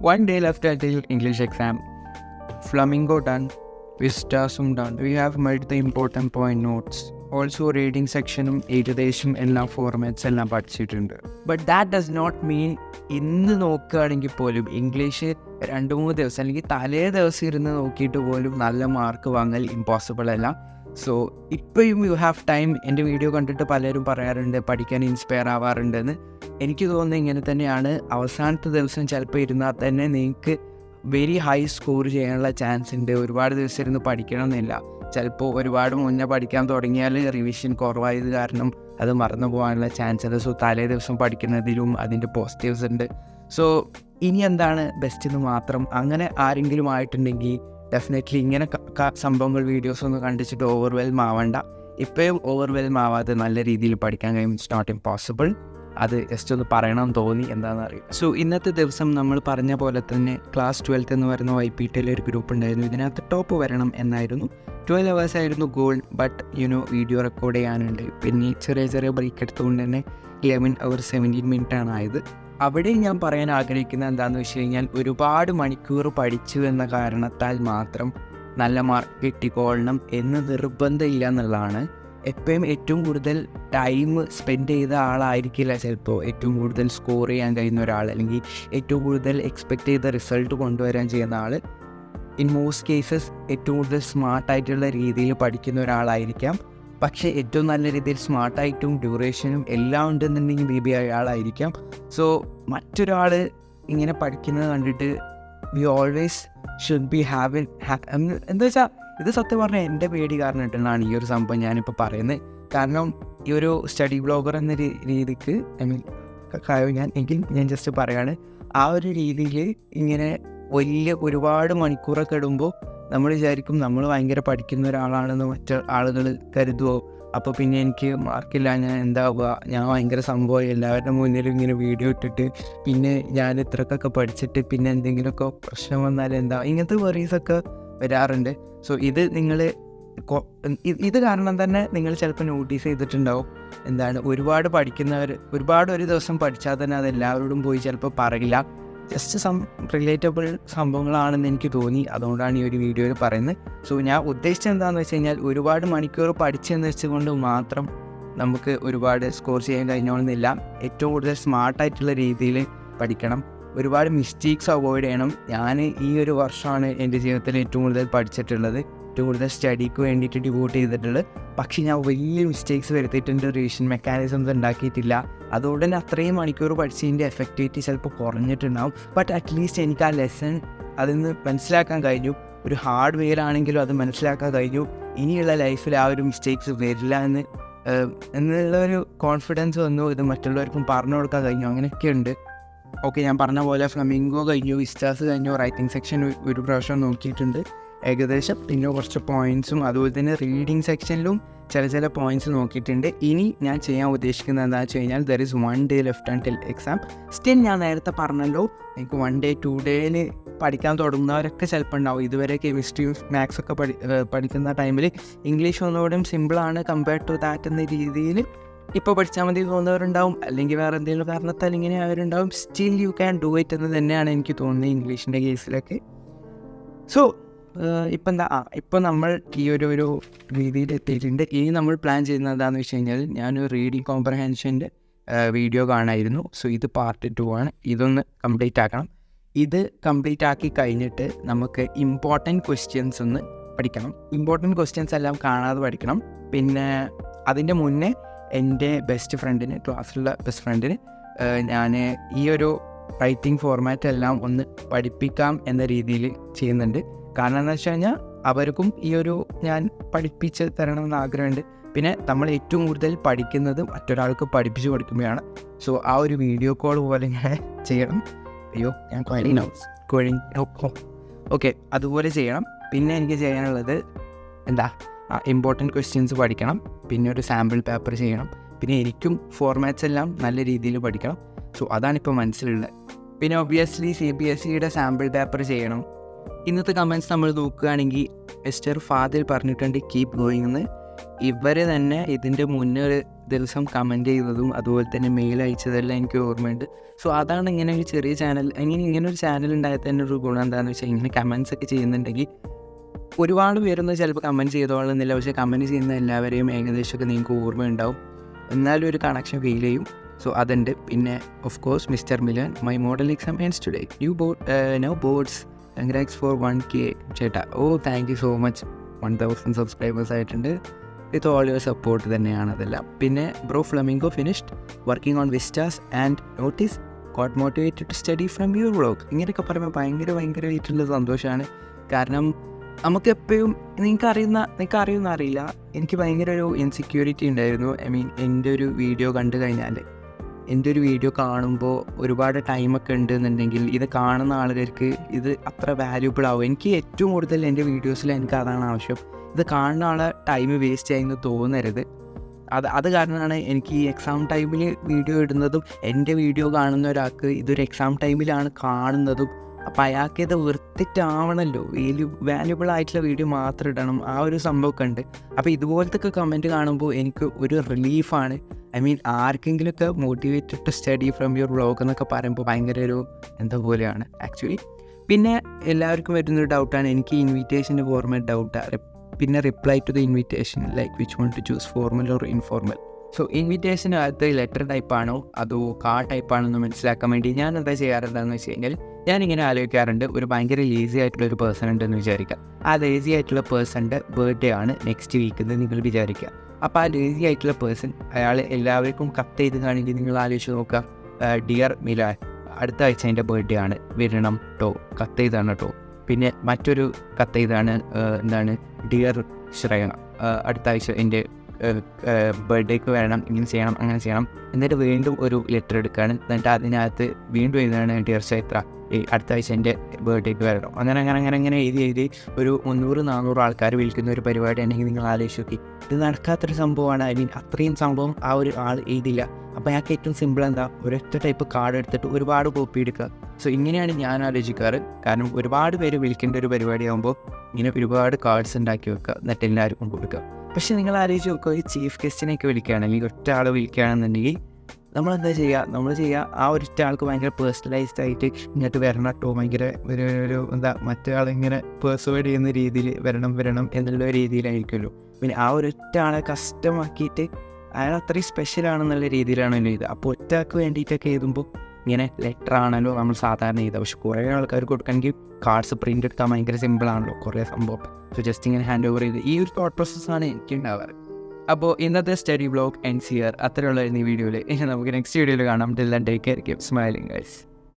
1 day left until English exam. Flamingo done. Vistasum done. We have made the important point notes. Also reading സെക്ഷനും ഏകദേശം എല്ലാ formats എല്ലാം പഠിച്ചിട്ടുണ്ട്. But that does not mean ഇന്ന് നോക്കുകയാണെങ്കിൽ പോലും ഇംഗ്ലീഷ് 2-3 ദിവസം അല്ലെങ്കിൽ തലേ ദിവസം ഇരുന്ന് നോക്കിയിട്ട് പോലും നല്ല മാർക്ക് വാങ്ങൽ ഇമ്പോസിബിൾ അല്ല. സോ ഇപ്പോഴും യു ഹാവ് ടൈം. എൻ്റെ വീഡിയോ കണ്ടിട്ട് പലരും പറയാറുണ്ട് പഠിക്കാൻ ഇൻസ്പയർ ആവാറുണ്ടെന്ന്. എനിക്ക് തോന്നുന്നത് ഇങ്ങനെ തന്നെയാണ്. അവസാനത്തെ ദിവസം ചിലപ്പോൾ ഇരുന്നാൽ തന്നെ നിങ്ങൾക്ക് വെരി ഹൈ സ്കോർ ചെയ്യാനുള്ള ചാൻസ് ഉണ്ട്. ഒരുപാട് ദിവസം ഇരുന്ന് പഠിക്കണമെന്നില്ല. ചിലപ്പോൾ ഒരുപാട് മുന്നേ പഠിക്കാൻ തുടങ്ങിയാൽ റിവിഷൻ കുറവായത് കാരണം അത് മറന്നു പോകാനുള്ള ചാൻസ് ഉണ്ട്. സോ തലേ ദിവസം പഠിക്കുന്നതിലും അതിൻ്റെ പോസിറ്റീവ്സ് ഉണ്ട്. സോ ഇനി എന്താണ് ബെസ്റ്റ് എന്ന് മാത്രം അങ്ങനെ ആരെങ്കിലും ആയിട്ടുണ്ടെങ്കിൽ ഡെഫിനറ്റ്ലി ഇങ്ങനെ സംഭവങ്ങൾ വീഡിയോസ് ഒന്നും കണ്ടിച്ചിട്ട് ഓവർവെൽം ആവണ്ട. ഇപ്പോഴും ഓവർവെൽം ആവാതെ നല്ല രീതിയിൽ പഠിക്കാൻ കഴിയും. It's not impossible. അത് ജസ്റ്റ് ഒന്ന് പറയണമെന്ന് തോന്നി, എന്താണെന്ന് അറിയാം. സോ ഇന്നത്തെ ദിവസം നമ്മൾ പറഞ്ഞ പോലെ തന്നെ ക്ലാസ് 12 എന്ന് പറയുന്ന YPTയിൽ ഒരു ഗ്രൂപ്പ് ഉണ്ടായിരുന്നു. ഇതിനകത്ത് ടോപ്പ് വരണം എന്നായിരുന്നു. 12 hours ആയിരുന്നു ഗോൾ. ബട്ട് വീഡിയോ റെക്കോർഡ് ചെയ്യാനുണ്ട്. പിന്നെ ചെറിയ ബ്രേക്ക് എടുത്തുകൊണ്ട് തന്നെ 11 hours 17 minutes ആണ് ആയത്. അവിടെ ഞാൻ പറയാൻ ആഗ്രഹിക്കുന്നത് എന്താണെന്ന് വെച്ച് കഴിഞ്ഞാൽ ഒരുപാട് മണിക്കൂർ പഠിച്ചു എന്ന കാരണത്താൽ മാത്രം നല്ല മാർക്ക് കിട്ടിക്കൊള്ളണം എന്ന് നിർബന്ധമില്ല എന്നുള്ളതാണ്. എപ്പോഴും ഏറ്റവും കൂടുതൽ ടൈം സ്പെൻഡ് ചെയ്ത ആളായിരിക്കില്ല ചിലപ്പോൾ ഏറ്റവും കൂടുതൽ സ്കോർ ചെയ്യാൻ കഴിയുന്ന ഒരാൾ, അല്ലെങ്കിൽ ഏറ്റവും കൂടുതൽ എക്സ്പെക്റ്റ് ചെയ്ത റിസൾട്ട് കൊണ്ടുവരാൻ ചെയ്യുന്ന ആൾ. ഇൻ മോസ്റ്റ് കേസസ് ഏറ്റവും കൂടുതൽ സ്മാർട്ടായിട്ടുള്ള രീതിയിൽ പഠിക്കുന്ന ഒരാളായിരിക്കാം. പക്ഷേ ഏറ്റവും നല്ല രീതിയിൽ സ്മാർട്ടായിട്ടും ഡ്യൂറേഷനും എല്ലാം ഉണ്ടെന്നുണ്ടെങ്കിൽ ബി അയാളായിരിക്കാം. സോ മറ്റൊരാൾ ഇങ്ങനെ പഠിക്കുന്നത് കണ്ടിട്ട് വി ഓൾവേസ് ഷുഡ് ബി എന്താ വെച്ചാൽ ഇത് സത്യം പറഞ്ഞാൽ എൻ്റെ പേടി കാരണമായിട്ടാണ് ഈ ഒരു സംഭവം ഞാനിപ്പോൾ പറയുന്നത്. കാരണം ഈ ഒരു സ്റ്റഡി ബ്ലോഗർ എന്ന രീതിക്ക് ഞാൻ ജസ്റ്റ് പറയാണ്. ആ ഒരു രീതിയിൽ ഇങ്ങനെ ഒരുപാട് മണിക്കൂറൊക്കെ ഇടുമ്പോൾ നമ്മൾ വിചാരിക്കും നമ്മൾ ഭയങ്കര പഠിക്കുന്ന ഒരാളാണെന്ന് മറ്റു ആളുകൾ കരുതുമോ. അപ്പോൾ പിന്നെ എനിക്ക് മാർക്കില്ല, ഞാൻ എന്താവുക, ഞാൻ ഭയങ്കര സംഭവം എല്ലാവരുടെ മുന്നിലും ഇങ്ങനെ വീഡിയോ ഇട്ടിട്ട് പിന്നെ ഞാൻ ഇത്രക്കൊക്കെ പഠിച്ചിട്ട് പിന്നെ എന്തെങ്കിലുമൊക്കെ പ്രശ്നം വന്നാൽ എന്താ, ഇങ്ങനത്തെ വെറീസൊക്കെ വരാറുണ്ട്. സോ ഇത് കാരണം തന്നെ നിങ്ങൾ ചിലപ്പോൾ നോട്ടീസ് ചെയ്തിട്ടുണ്ടാവും. ഒരുപാട് പഠിക്കുന്നവർ ഒരുപാട് ഒരു ദിവസം പഠിച്ചാൽ തന്നെ അത് എല്ലാവരോടും പോയി ചിലപ്പോൾ പറയില്ല. ജസ്റ്റ് റിലേറ്റബിൾ സംഭവങ്ങളാണെന്ന് എനിക്ക് തോന്നി. അതുകൊണ്ടാണ് ഈ ഒരു വീഡിയോയിൽ പറയുന്നത്. സോ ഞാൻ ഉദ്ദേശിച്ചത് എന്താണെന്ന് വെച്ച് കഴിഞ്ഞാൽ ഒരുപാട് മണിക്കൂർ പഠിച്ചെന്ന് വെച്ചുകൊണ്ട് മാത്രം നമുക്ക് ഒരുപാട് സ്കോർ ചെയ്യാൻ കഴിഞ്ഞോണമെന്നില്ല. ഏറ്റവും കൂടുതൽ സ്മാർട്ടായിട്ടുള്ള രീതിയിൽ പഠിക്കണം. ഒരുപാട് മിസ്റ്റേക്സ് അവോയ്ഡ് ചെയ്യണം. ഞാൻ ഈ ഒരു വർഷമാണ് എൻ്റെ ജീവിതത്തിൽ ഏറ്റവും കൂടുതൽ പഠിച്ചിട്ടുള്ളത്, ഏറ്റവും കൂടുതൽ സ്റ്റഡിക്ക് വേണ്ടിയിട്ട് ഡിവോട്ട് ചെയ്തിട്ടുള്ളത്. പക്ഷേ ഞാൻ വലിയ മിസ്റ്റേക്സ് വരുത്തിയിട്ടുണ്ട്. റിവിഷൻ മെക്കാനിസംസ് ഉണ്ടാക്കിയിട്ടില്ല. അതുകൊണ്ട് തന്നെ അത്രയും മണിക്കൂർ പഠിച്ചതിൻ്റെ എഫക്റ്റിവിറ്റി ചിലപ്പോൾ കുറഞ്ഞിട്ടുണ്ടാവും. ബട്ട് അറ്റ്ലീസ്റ്റ് എനിക്ക് ആ ലെസൺ അതിൽ നിന്ന് മനസ്സിലാക്കാൻ കഴിഞ്ഞു. ഒരു ഹാർഡ് വെയിലാണെങ്കിലും അത് മനസ്സിലാക്കാൻ കഴിഞ്ഞു. ഇനിയുള്ള ലൈഫിൽ ആ ഒരു മിസ്റ്റേക്സ് വരില്ല എന്നുള്ളൊരു കോൺഫിഡൻസ് വന്നു. ഇത് മറ്റുള്ളവർക്കും പറഞ്ഞു കൊടുക്കാൻ കഴിഞ്ഞു. അങ്ങനെയൊക്കെ ഉണ്ട്. ഓക്കെ, ഞാൻ പറഞ്ഞ പോലെ ഫ്ലമിംഗോ കഴിഞ്ഞു, വിസ്റ്റാസ് കഴിഞ്ഞു, റൈറ്റിംഗ് സെക്ഷൻ ഒരു പ്രാവശ്യം നോക്കിയിട്ടുണ്ട് ഏകദേശം. പിന്നെ കുറച്ച് പോയിൻറ്റ്സും അതുപോലെ തന്നെ റീഡിങ് സെക്ഷനിലും ചില പോയിൻറ്റ്സ് നോക്കിയിട്ടുണ്ട്. ഇനി ഞാൻ ചെയ്യാൻ ഉദ്ദേശിക്കുന്നത് എന്താണെന്ന് വെച്ച് കഴിഞ്ഞാൽ there is 1 day left until exam. Still ഞാൻ നേരത്തെ പറഞ്ഞല്ലോ, എനിക്ക് 1 day 2 days പഠിക്കാൻ തുടങ്ങുന്നവരൊക്കെ ചിലപ്പോൾ ഉണ്ടാവും. ഇതുവരെ കെമിസ്ട്രിയും മാത്സൊക്കെ പഠിക്കുന്ന ടൈമിൽ ഇംഗ്ലീഷ് ഒന്നുകൂടെയും സിമ്പിളാണ് കമ്പയർഡ് ടു ദാറ്റ് എന്ന രീതിയിൽ ഇപ്പോൾ പഠിച്ചാൽ മതി തോന്നുന്നവരുണ്ടാവും, അല്ലെങ്കിൽ വേറെ എന്തെങ്കിലും കാരണത്താൽ ഇങ്ങനെ അവരുണ്ടാവും. Still you can do it എന്ന് തന്നെയാണ് എനിക്ക് തോന്നുന്നത് ഇംഗ്ലീഷിൻ്റെ കേസിലൊക്കെ. സോ ഇപ്പോൾ നമ്മൾ ഈ ഒരു രീതിയിൽ എത്തിയിട്ടുണ്ട്. ഇനി നമ്മൾ പ്ലാൻ ചെയ്യുന്നത് എന്താണെന്ന് വെച്ച് കഴിഞ്ഞാൽ ഞാനൊരു റീഡിങ് കോംപ്രഹെൻഷൻ്റെ വീഡിയോ കാണായിരുന്നു. സോ ഇത് പാർട്ട് 2 ആണ്. ഇതൊന്ന് കംപ്ലീറ്റ് ആക്കണം. ഇത് കംപ്ലീറ്റ് ആക്കി കഴിഞ്ഞിട്ട് നമുക്ക് ഇമ്പോർട്ടൻറ്റ് ക്വസ്റ്റ്യൻസ് ഒന്ന് പഠിക്കണം. ഇമ്പോർട്ടൻറ്റ് ക്വസ്റ്റ്യൻസ് എല്ലാം കാണാതെ പഠിക്കണം. പിന്നെ അതിൻ്റെ മുന്നേ എൻ്റെ ക്ലാസ്സിലുള്ള ബെസ്റ്റ് ഫ്രണ്ടിന് ഞാൻ ഈ ഒരു റൈറ്റിംഗ് ഫോർമാറ്റ് എല്ലാം ഒന്ന് പഠിപ്പിക്കാം എന്ന രീതിയിൽ ചെയ്യുന്നുണ്ട്. കാരണം എന്താ വെച്ച് കഴിഞ്ഞാൽ അവർക്കും ഈ ഒരു ഞാൻ പഠിപ്പിച്ച് തരണമെന്ന് ആഗ്രഹമുണ്ട്. പിന്നെ നമ്മൾ ഏറ്റവും കൂടുതൽ പഠിക്കുന്നത് മറ്റൊരാൾക്ക് പഠിപ്പിച്ച് കൊടുക്കുമ്പോഴാണ്. സോ ആ ഒരു വീഡിയോ കോൾ പോലെ ഞാൻ ചെയ്യണം. ഞാൻ ഓക്കെ, അതുപോലെ ചെയ്യണം. പിന്നെ എനിക്ക് ചെയ്യാനുള്ളത് ഇമ്പോർട്ടൻറ്റ് ക്വസ്റ്റ്യൻസ് പഠിക്കണം. പിന്നെ ഒരു സാമ്പിൾ പേപ്പർ ചെയ്യണം. പിന്നെ എനിക്കും ഫോർമാറ്റ്സ് എല്ലാം നല്ല രീതിയിൽ പഠിക്കണം. സോ അതാണിപ്പോൾ മനസ്സിലുള്ളത്. പിന്നെ ഒബ്വിയസ്ലി CBSEയുടെ സാമ്പിൾ പേപ്പർ ചെയ്യണം. ഇന്നത്തെ കമൻറ്റ്സ് നമ്മൾ നോക്കുകയാണെങ്കിൽ മിസ്റ്റർ ഫാദിൽ പറഞ്ഞിട്ടുണ്ട് കീപ് ഗോയിങ് എന്ന്. ഇവർ തന്നെ ഇതിൻ്റെ മുന്നേ ഒരു ദിവസം കമൻറ്റ് ചെയ്തതും അതുപോലെ തന്നെ മെയിൽ അയച്ചതെല്ലാം എനിക്ക് ഓർമ്മയുണ്ട്. സോ അതാണ് ഇങ്ങനെ ഒരു ചെറിയ ചാനൽ, ഇങ്ങനെ ഒരു ചാനൽ ഉണ്ടായാൽ തന്നെ ഒരു ഗുണം എന്താണെന്ന് വെച്ചാൽ ഇങ്ങനെ കമൻറ്റ്സ് ഒക്കെ ചെയ്യുന്നുണ്ടെങ്കിൽ ഒരുപാട് പേരൊന്നും ചിലപ്പോൾ കമൻറ്റ് ചെയ്തോളുന്നില്ല, പക്ഷേ കമൻറ്റ് ചെയ്യുന്ന എല്ലാവരെയും ഏകദേശമൊക്കെ നിങ്ങൾക്ക് ഓർമ്മയുണ്ടാവും, എന്നാലും ഒരു കണക്ഷൻ ഫീൽ ചെയ്യും. സോ അതുണ്ട്. പിന്നെ of course mister Milan, my model exam ends today, no boards, congrats for 1K ചേട്ടാ. Thank you so much. 1000 subscribers ആയിട്ടുണ്ട്. വിത്ത് ഓൾ യുവർ സപ്പോർട്ട് തന്നെയാണ് അതെല്ലാം. പിന്നെ bro flamingo finished working on vistas and notice, got motivated to study from your vlog. ഇങ്ങനെയൊക്കെ പറയുമ്പോൾ ഭയങ്കരമായിട്ടുള്ള സന്തോഷമാണ്. കാരണം നമുക്കെപ്പോഴും നിങ്ങൾക്ക് അറിയില്ല, എനിക്ക് ഭയങ്കര ഒരു ഇൻസെക്യൂരിറ്റി ഉണ്ടായിരുന്നു. എൻ്റെ ഒരു വീഡിയോ കണ്ടു കഴിഞ്ഞാൽ, എൻ്റെ ഒരു വീഡിയോ കാണുമ്പോൾ ഒരുപാട് ടൈമൊക്കെ ഉണ്ടെന്നുണ്ടെങ്കിൽ ഇത് കാണുന്ന ആളുകൾക്ക് ഇത് അത്ര വാല്യൂബിൾ ആവും. എനിക്ക് ഏറ്റവും കൂടുതൽ എൻ്റെ വീഡിയോസിൽ എനിക്ക് അതാണ് ആവശ്യം. ഇത് കാണുന്ന ആളെ ടൈം വേസ്റ്റ് ആയെന്ന് തോന്നരുത്. അത് കാരണമാണ് എനിക്ക് ഈ എക്സാം ടൈമിൽ വീഡിയോ ഇടുന്നതും, എൻ്റെ വീഡിയോ കാണുന്ന ഒരാൾക്ക് ഇതൊരു എക്സാം ടൈമിലാണ് കാണുന്നതും, അപ്പോൾ അയാൾക്ക് ഇത് വൃത്തിട്ടാവണമല്ലോ, വാല്യുബിൾ ആയിട്ടുള്ള വീഡിയോ മാത്രം ഇടണം, ആ ഒരു സംഭവമൊക്കെ ഉണ്ട്. അപ്പോൾ ഇതുപോലത്തെ കമൻറ്റ് കാണുമ്പോൾ എനിക്ക് ഒരു റിലീഫാണ്. ആർക്കെങ്കിലുമൊക്കെ motivated to study from your vlog എന്നൊക്കെ പറയുമ്പോൾ ഭയങ്കര ഒരു എന്താ പോലെയാണ് ആക്ച്വലി. പിന്നെ എല്ലാവർക്കും വരുന്നൊരു ഡൗട്ടാണ്, എനിക്ക് ഇൻവിറ്റേഷൻ്റെ ഫോർമാറ്റ് ഡൗട്ടാണ്. പിന്നെ reply to the invitation like which one to choose, formal or informal. So invitation അത് ലെറ്റർ ടൈപ്പാണോ അതോ കാർഡ് ടൈപ്പാണോ എന്ന് മനസ്സിലാക്കാൻ വേണ്ടി ഞാൻ എന്താ ചെയ്യാറുണ്ടെന്ന് വെച്ച് കഴിഞ്ഞാൽ, ഞാനിങ്ങനെ ആലോചിക്കാറുണ്ട്, ഒരു ഭയങ്കര ലേസി ആയിട്ടുള്ള ഒരു പേഴ്സൺ ഉണ്ടെന്ന് വിചാരിക്കാം. ആ ലേസി ആയിട്ടുള്ള പേഴ്സൻ്റെ ബർത്ത്ഡേ ആണ് നെക്സ്റ്റ് വീക്ക് എന്ന് നിങ്ങൾ വിചാരിക്കുക. അപ്പോൾ ആ ലേസി ആയിട്ടുള്ള പേഴ്സൺ അയാൾ എല്ലാവർക്കും കത്ത് ചെയ്ത് കാണെങ്കിൽ നിങ്ങൾ ആലോചിച്ച് നോക്കുക, ഡിയർ മിലാൻ, അടുത്ത ആഴ്ച എൻ്റെ ബർത്ത്ഡേ ആണ്, വരണം കേട്ടോ, കത്ത് ചെയ്താണ് കേട്ടോ. പിന്നെ മറ്റൊരു കത്ത് ചെയ്താണ് ഡിയർ ശ്രേയ, അടുത്ത ആഴ്ച എൻ്റെ ബർത്ത്ഡേക്ക് വരണം, ഇങ്ങനെ ചെയ്യണം, അങ്ങനെ ചെയ്യണം. എന്നിട്ട് വീണ്ടും ഒരു ലെറ്റർ എടുക്കുകയാണ്, എന്നിട്ട് അതിനകത്ത് വീണ്ടും എഴുതാണ് ഡിയർ ചൈത്ര, അടുത്ത ആഴ്ച എൻ്റെ ബർത്ത്ഡേക്ക് വരണം. അങ്ങനെ എഴുതി ഒരു 300-400 ആൾക്കാർ വിളിക്കുന്ന ഒരു പരിപാടി ഉണ്ടെങ്കിൽ നിങ്ങൾ ആലോചിച്ച് നോക്കി. ഇത് നടക്കാത്തൊരു സംഭവമാണ്. അത്രയും സംഭവം ആ ഒരു ആൾ എഴുതില്ല. അപ്പോൾ അയാൾക്ക് ഏറ്റവും സിമ്പിൾ എന്താ, ഒരൊറ്റ ടൈപ്പ് കാർഡ് എടുത്തിട്ട് ഒരുപാട് കോപ്പി എടുക്കുക. സോ ഇങ്ങനെയാണ് ഞാൻ ആലോചിക്കാറ്. കാരണം ഒരുപാട് പേര് വിളിക്കേണ്ട ഒരു പരിപാടിയാകുമ്പോൾ ഇങ്ങനെ ഒരുപാട് കാർഡ്സ് ഉണ്ടാക്കി വെക്കുക, എന്നിട്ട് എല്ലാവർക്കും കൊടുക്കുക. പക്ഷേ നിങ്ങൾ ആലോചിച്ച് നോക്കുക, ഈ ചീഫ് ഗസ്റ്റിനെയൊക്കെ വിളിക്കുകയാണെങ്കിൽ, ഒറ്റ ആൾ വിളിക്കുകയാണെന്നുണ്ടെങ്കിൽ നമ്മളെന്താ ചെയ്യുക, ആ ഒറ്റ ആൾക്ക് ഭയങ്കര പേഴ്സണലൈസ്ഡ് ആയിട്ട് ഇങ്ങോട്ട് വരണം കേട്ടോ, ഭയങ്കര ഒരു മറ്റേ ആളിങ്ങനെ പേഴ്സുവേഡ് ചെയ്യുന്ന രീതിയിൽ വരണം എന്നുള്ള രീതിയിലായിരിക്കുമല്ലോ. പിന്നെ ആ ഒരൊറ്റ ആളെ കസ്റ്റമാക്കിയിട്ട് അയാൾ അത്രയും സ്പെഷ്യലാണെന്നുള്ള രീതിയിലാണല്ലോ ഇത്. അപ്പോൾ ഒറ്റ ആൾക്ക് വേണ്ടിയിട്ടൊക്കെ എഴുതുമ്പോൾ ഇങ്ങനെ ലെറ്റർ ആണല്ലോ നമ്മൾ സാധാരണ ചെയ്താൽ. പക്ഷെ കുറേ ആൾക്കാർ കൊടുക്കണമെങ്കിൽ കാർഡ്സ് പ്രിൻ്റ് എടുക്കാൻ ഭയങ്കര സിമ്പിളാണല്ലോ, കുറേ സംഭവം. സോ ജസ്റ്റ് ഇങ്ങനെ ഹാൻഡ് ഓവർ ചെയ്ത് ഈ ഒരു തോട്ട് പ്രോസസ്സാണ് എനിക്ക് ഉണ്ടാവാറ്. അപ്പോൾ ഇന്നത്തെ സ്റ്റഡി വ്ളോഗ് എൻഡ്സ് ഹിയർ. അത്രയുള്ളായിരുന്നു ഈ വീഡിയോയിൽ. ഇനി നമുക്ക് നെക്സ്റ്റ് വീഡിയോയിൽ കാണാം. Till then take care, keep smiling guys.